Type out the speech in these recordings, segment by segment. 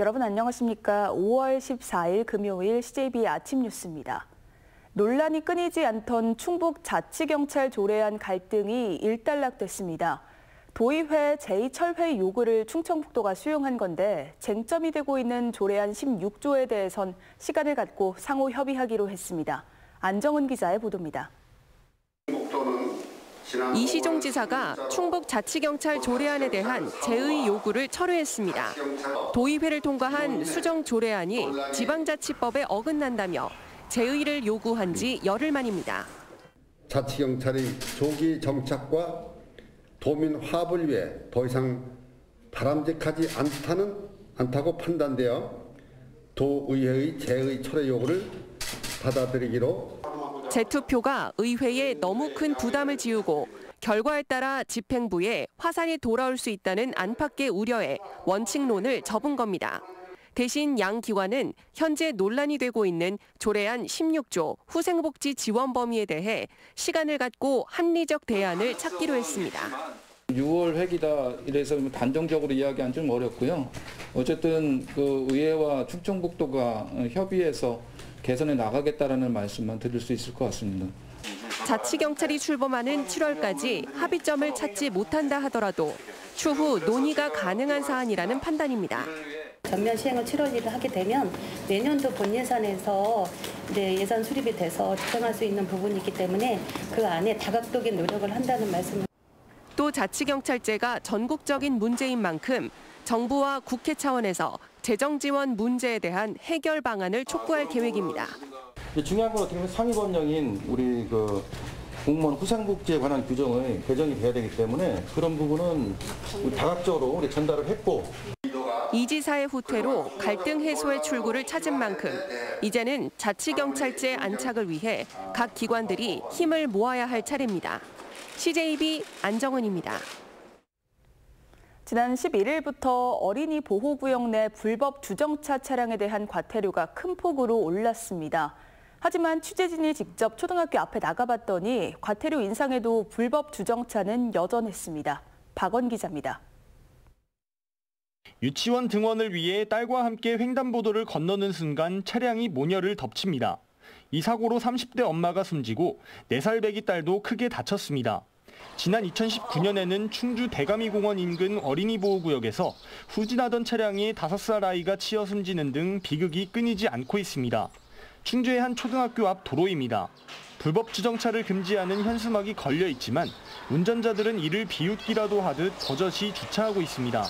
여러분 안녕하십니까? 5월 14일 금요일 CJB 아침 뉴스입니다. 논란이 끊이지 않던 충북 자치경찰 조례안 갈등이 일단락됐습니다. 도의회 제2철회 요구를 충청북도가 수용한 건데 쟁점이 되고 있는 조례안 16조에 대해선 시간을 갖고 상호 협의하기로 했습니다. 안정은 기자의 보도입니다. 이시종 지사가 충북 자치경찰 조례안에 대한 제의 요구를 철회했습니다. 도의회를 통과한 수정 조례안이 지방자치법에 어긋난다며 제의를 요구한 지 열흘 만입니다. 자치경찰의 조기 정착과 도민 화합을 위해 더 이상 바람직하지 않다고 판단되어 도의회의 제의 철회 요구를 받아들이기로. 재투표가 의회에 너무 큰 부담을 지우고 결과에 따라 집행부에 화살이 돌아올 수 있다는 안팎의 우려에 원칙론을 접은 겁니다. 대신 양 기관은 현재 논란이 되고 있는 조례안 16조 후생복지 지원 범위에 대해 시간을 갖고 합리적 대안을 찾기로 했습니다. 6월 회기다 이래서 단정적으로 이야기하기는 좀 어렵고요. 어쨌든 그 의회와 충청북도가 협의해서 개선해 나가겠다라는 말씀만 드릴 수 있을 것 같습니다. 자치경찰이 출범하는 7월까지 합의점을 찾지 못한다 하더라도 추후 논의가 가능한 사안이라는 판단입니다. 전면 시행을 7월 1일 하게 되면 내년도 본 예산에서 예산 수립이 돼서 집행할 수 있는 부분이기 때문에 그 안에 다각도의 노력을 한다는 말씀을. 또 자치경찰제가 전국적인 문제인 만큼 정부와 국회 차원에서 재정 지원 문제에 대한 해결 방안을 촉구할 계획입니다. 중요한 건 어떻게 보면 상위법령인 우리 공무원 후생복지에 관한 규정의 개정이 돼야 되기 때문에 그런 부분은 우리 다각적으로 우리 전달을 했고. 이 지사의 후퇴로 갈등 해소의 출구를 찾은 만큼 이제는 자치경찰제 안착을 위해 각 기관들이 힘을 모아야 할 차례입니다. CJB 안정은입니다. 지난 11일부터 어린이 보호구역 내 불법 주정차 차량에 대한 과태료가 큰 폭으로 올랐습니다. 하지만 취재진이 직접 초등학교 앞에 나가봤더니 과태료 인상에도 불법 주정차는 여전했습니다. 박원 기자입니다. 유치원 등원을 위해 딸과 함께 횡단보도를 건너는 순간 차량이 모녀를 덮칩니다. 이 사고로 30대 엄마가 숨지고 4살 배기 딸도 크게 다쳤습니다. 지난 2019년에는 충주 대가미공원 인근 어린이 보호구역에서 후진하던 차량이 5살 아이가 치여 숨지는 등 비극이 끊이지 않고 있습니다. 충주의 한 초등학교 앞 도로입니다. 불법 주정차를 금지하는 현수막이 걸려 있지만 운전자들은 이를 비웃기라도 하듯 버젓이 주차하고 있습니다.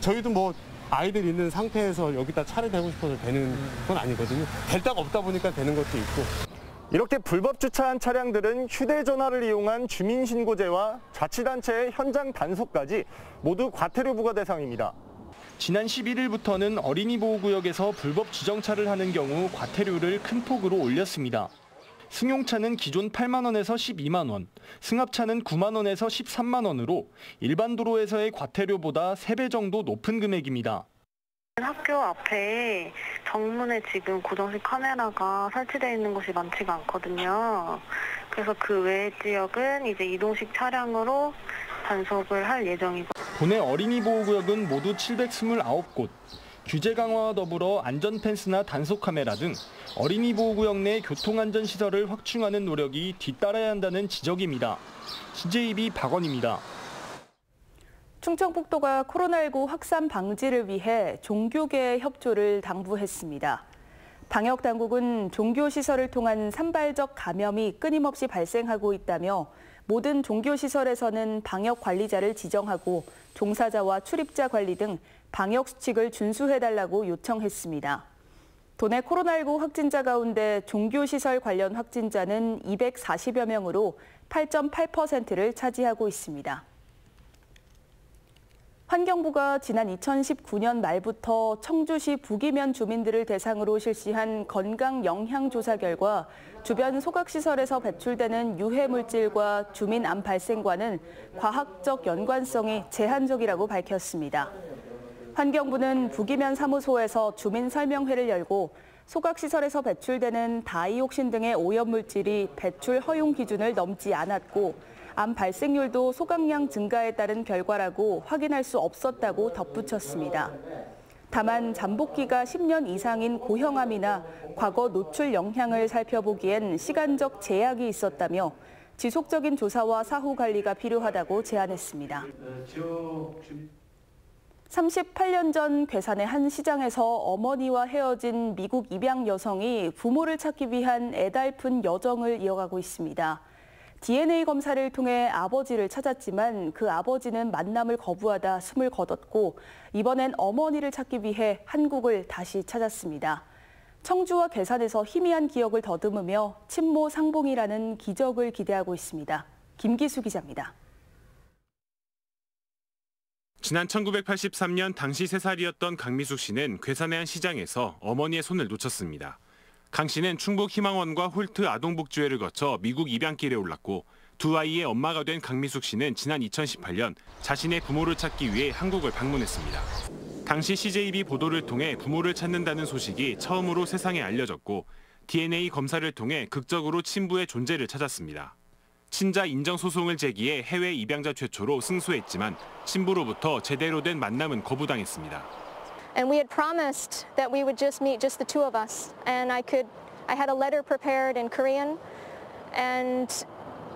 저희도 아이들 있는 상태에서 여기다 차를 대고 싶어서 되는 건 아니거든요. 될 데가 없다 보니까 되는 것도 있고. 이렇게 불법 주차한 차량들은 휴대전화를 이용한 주민신고제와 자치단체의 현장 단속까지 모두 과태료 부과 대상입니다. 지난 11일부터는 어린이 보호구역에서 불법 주정차를 하는 경우 과태료를 큰 폭으로 올렸습니다. 승용차는 기존 8만 원에서 12만 원, 승합차는 9만 원에서 13만 원으로 일반 도로에서의 과태료보다 3배 정도 높은 금액입니다. 학교 앞에 정문에 지금 고정식 카메라가 설치되어 있는 곳이 많지가 않거든요. 그래서 그 외의 지역은 이제 이동식 차량으로 단속을 할 예정이고. 도내 어린이 보호구역은 모두 729곳. 규제 강화와 더불어 안전펜스나 단속 카메라 등 어린이 보호구역 내 교통안전시설을 확충하는 노력이 뒤따라야 한다는 지적입니다. CJB 박원입니다. 충청북도가 코로나19 확산 방지를 위해 종교계의 협조를 당부했습니다. 방역당국은 종교시설을 통한 산발적 감염이 끊임없이 발생하고 있다며 모든 종교시설에서는 방역관리자를 지정하고 종사자와 출입자 관리 등 방역수칙을 준수해달라고 요청했습니다. 도내 코로나19 확진자 가운데 종교시설 관련 확진자는 240여 명으로 8.8%를 차지하고 있습니다. 환경부가 지난 2019년 말부터 청주시 북이면 주민들을 대상으로 실시한 건강 영향 조사 결과 주변 소각시설에서 배출되는 유해물질과 주민 암 발생과는 과학적 연관성이 제한적이라고 밝혔습니다. 환경부는 북이면 사무소에서 주민 설명회를 열고 소각시설에서 배출되는 다이옥신 등의 오염물질이 배출 허용 기준을 넘지 않았고 암 발생률도 소각량 증가에 따른 결과라고 확인할 수 없었다고 덧붙였습니다. 다만 잠복기가 10년 이상인 고형암이나 과거 노출 영향을 살펴보기엔 시간적 제약이 있었다며 지속적인 조사와 사후 관리가 필요하다고 제안했습니다. 38년 전 괴산의 한 시장에서 어머니와 헤어진 미국 입양 여성이 부모를 찾기 위한 애달픈 여정을 이어가고 있습니다. DNA 검사를 통해 아버지를 찾았지만 그 아버지는 만남을 거부하다 숨을 거뒀고 이번엔 어머니를 찾기 위해 한국을 다시 찾았습니다. 청주와 괴산에서 희미한 기억을 더듬으며 친모 상봉이라는 기적을 기대하고 있습니다. 김기수 기자입니다. 지난 1983년 당시 3살이었던 강미숙 씨는 괴산의 한 시장에서 어머니의 손을 놓쳤습니다. 강 씨는 충북 희망원과 홀트 아동복지회를 거쳐 미국 입양길에 올랐고 두 아이의 엄마가 된 강미숙 씨는 지난 2018년 자신의 부모를 찾기 위해 한국을 방문했습니다. 당시 CJB 보도를 통해 부모를 찾는다는 소식이 처음으로 세상에 알려졌고 DNA 검사를 통해 극적으로 친부의 존재를 찾았습니다. 친자 인정 소송을 제기해 해외 입양자 최초로 승소했지만 친부로부터 제대로 된 만남은 거부당했습니다. And we had promised that we would just meet just the two of us. And I had a letter prepared in Korean,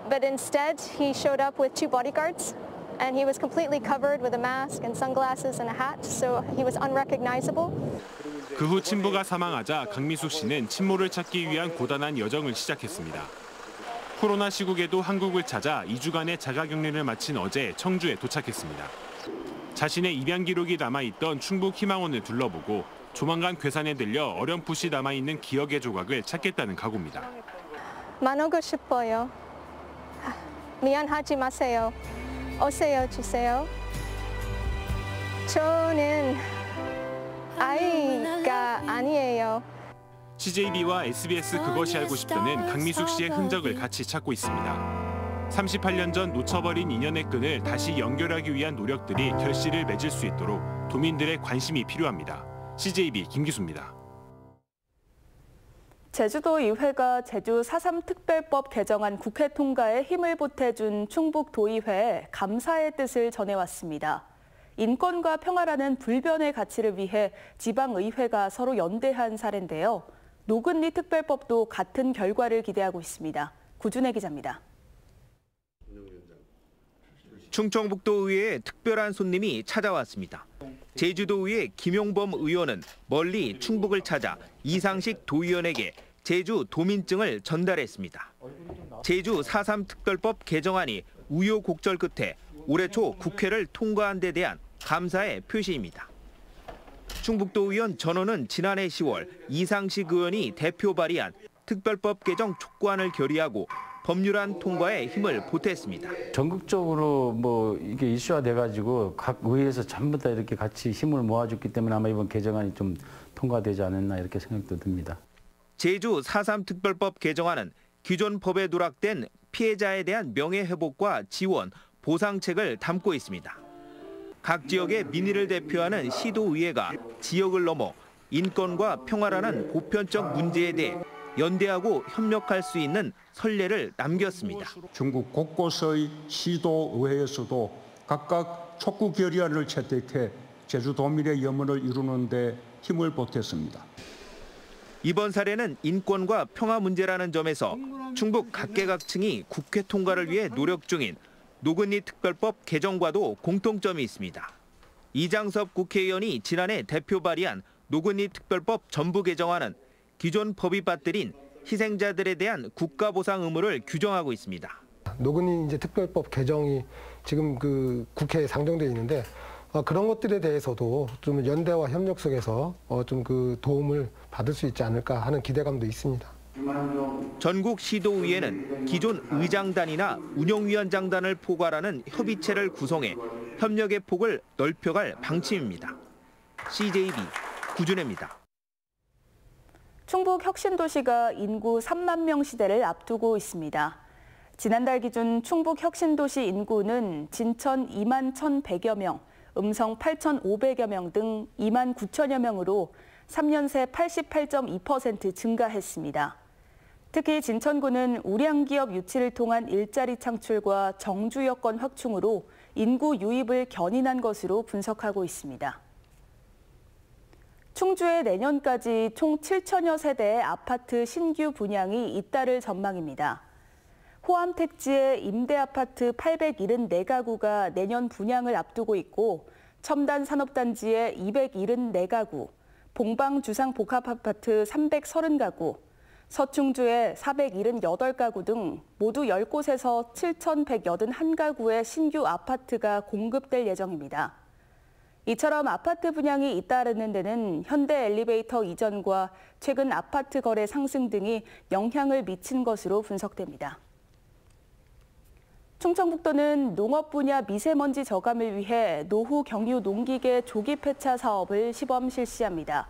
but instead he showed up with 2 bodyguards, and he was completely covered with a mask and sunglasses and a hat, so he was unrecognizable. 그 후 친부가 사망하자 강미숙 씨는 친모를 찾기 위한 고단한 여정을 시작했습니다. 코로나 시국에도 한국을 찾아 2주간의 자가격리를 마친 어제 청주에 도착했습니다. 자신의 입양 기록이 남아있던 충북 희망원을 둘러보고 조만간 괴산에 들려 어렴풋이 남아있는 기억의 조각을 찾겠다는 각오입니다. 만나고 싶어요. 미안하지 마세요. 오세요 주세요. 저는 아이가 아니에요. CJB와 SBS 그것이 알고 싶다는 강미숙 씨의 흔적을 같이 찾고 있습니다. 38년 전 놓쳐버린 인연의 끈을 다시 연결하기 위한 노력들이 결실을 맺을 수 있도록 도민들의 관심이 필요합니다. CJB 김기수입니다. 제주도의회가 제주 4.3 특별법 개정안 국회 통과에 힘을 보태준 충북도의회에 감사의 뜻을 전해왔습니다. 인권과 평화라는 불변의 가치를 위해 지방의회가 서로 연대한 사례인데요. 노근리 특별법도 같은 결과를 기대하고 있습니다. 구준혜 기자입니다. 충청북도의회에 특별한 손님이 찾아왔습니다. 제주도의회 김용범 의원은 멀리 충북을 찾아 이상식 도의원에게 제주 도민증을 전달했습니다. 제주 4.3 특별법 개정안이 우여곡절 끝에 올해 초 국회를 통과한 데 대한 감사의 표시입니다. 충북도의원 전원은 지난해 10월 이상식 의원이 대표 발의한 특별법 개정 촉구안을 결의하고 법률안 통과에 힘을 보탰습니다. 전국적으로 이게 이슈화 돼가지고 각 의회에서 전부 다 이렇게 같이 힘을 모아줬기 때문에 아마 이번 개정안이 좀 통과되지 않았나 이렇게 생각도 듭니다. 제주 4.3 특별법 개정안은 기존 법에 누락된 피해자에 대한 명예회복과 지원, 보상책을 담고 있습니다. 각 지역의 민의를 대표하는 시도의회가 지역을 넘어 인권과 평화라는 보편적 문제에 대해 연대하고 협력할 수 있는 선례를 남겼습니다. 전국 곳곳의 시도의회에서도 각각 촉구 결의안을 채택해 제주도민의 염원을 이루는 데 힘을 보탰습니다. 이번 사례는 인권과 평화 문제라는 점에서 충북 각계각층이 국회 통과를 위해 노력 중인 노근리 특별법 개정과도 공통점이 있습니다. 이장섭 국회의원이 지난해 대표 발의한 노근리 특별법 전부 개정안은 기존 법이 빠뜨린 희생자들에 대한 국가 보상 의무를 규정하고 있습니다. 노근리 특별법 개정이 지금 국회에 상정돼 있는데 그런 것들에 대해서도 좀 연대와 협력 속에서 좀 도움을 받을 수 있지 않을까 하는 기대감도 있습니다. 전국 시도의회는 기존 의장단이나 운영위원장단을 포괄하는 협의체를 구성해 협력의 폭을 넓혀갈 방침입니다. CJB 구준혜입니다. 충북 혁신도시가 인구 3만 명 시대를 앞두고 있습니다. 지난달 기준 충북 혁신도시 인구는 진천 2만 1,100여 명, 음성 8,500여 명 등 2만 9천여 명으로 3년 새 88.2% 증가했습니다. 특히 진천구는 우량기업 유치를 통한 일자리 창출과 정주 여건 확충으로 인구 유입을 견인한 것으로 분석하고 있습니다. 충주에 내년까지 총 7천여 세대의 아파트 신규 분양이 잇따를 전망입니다. 호암 택지의 임대아파트 874가구가 내년 분양을 앞두고 있고 첨단 산업단지의 274가구, 봉방 주상복합아파트 330가구, 서충주의 478가구 등 모두 10곳에서 7,181가구의 신규 아파트가 공급될 예정입니다. 이처럼 아파트 분양이 잇따르는 데는 현대 엘리베이터 이전과 최근 아파트 거래 상승 등이 영향을 미친 것으로 분석됩니다. 충청북도는 농업 분야 미세먼지 저감을 위해 노후 경유 농기계 조기 폐차 사업을 시범 실시합니다.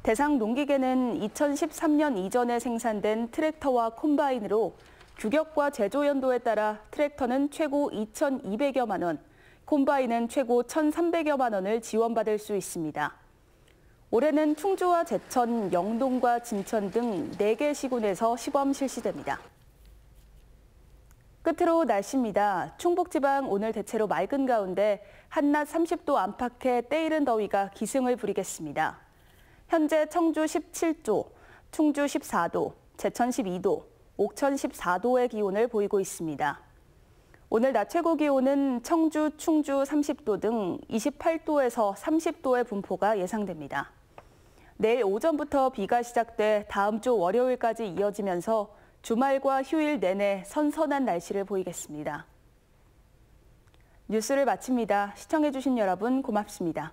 대상 농기계는 2013년 이전에 생산된 트랙터와 콤바인으로 규격과 제조 연도에 따라 트랙터는 최고 2,200여만 원, 콤바인은 최고 1,300여만 원을 지원받을 수 있습니다. 올해는 충주와 제천, 영동과 진천 등 4개 시군에서 시범 실시됩니다. 끝으로 날씨입니다. 충북지방 오늘 대체로 맑은 가운데 한낮 30도 안팎의 때이른 더위가 기승을 부리겠습니다. 현재 청주 17도, 충주 14도, 제천 12도, 옥천 14도의 기온을 보이고 있습니다. 오늘 낮 최고 기온은 청주, 충주 30도 등 28도에서 30도의 분포가 예상됩니다. 내일 오전부터 비가 시작돼 다음 주 월요일까지 이어지면서 주말과 휴일 내내 선선한 날씨를 보이겠습니다. 뉴스를 마칩니다. 시청해주신 여러분 고맙습니다.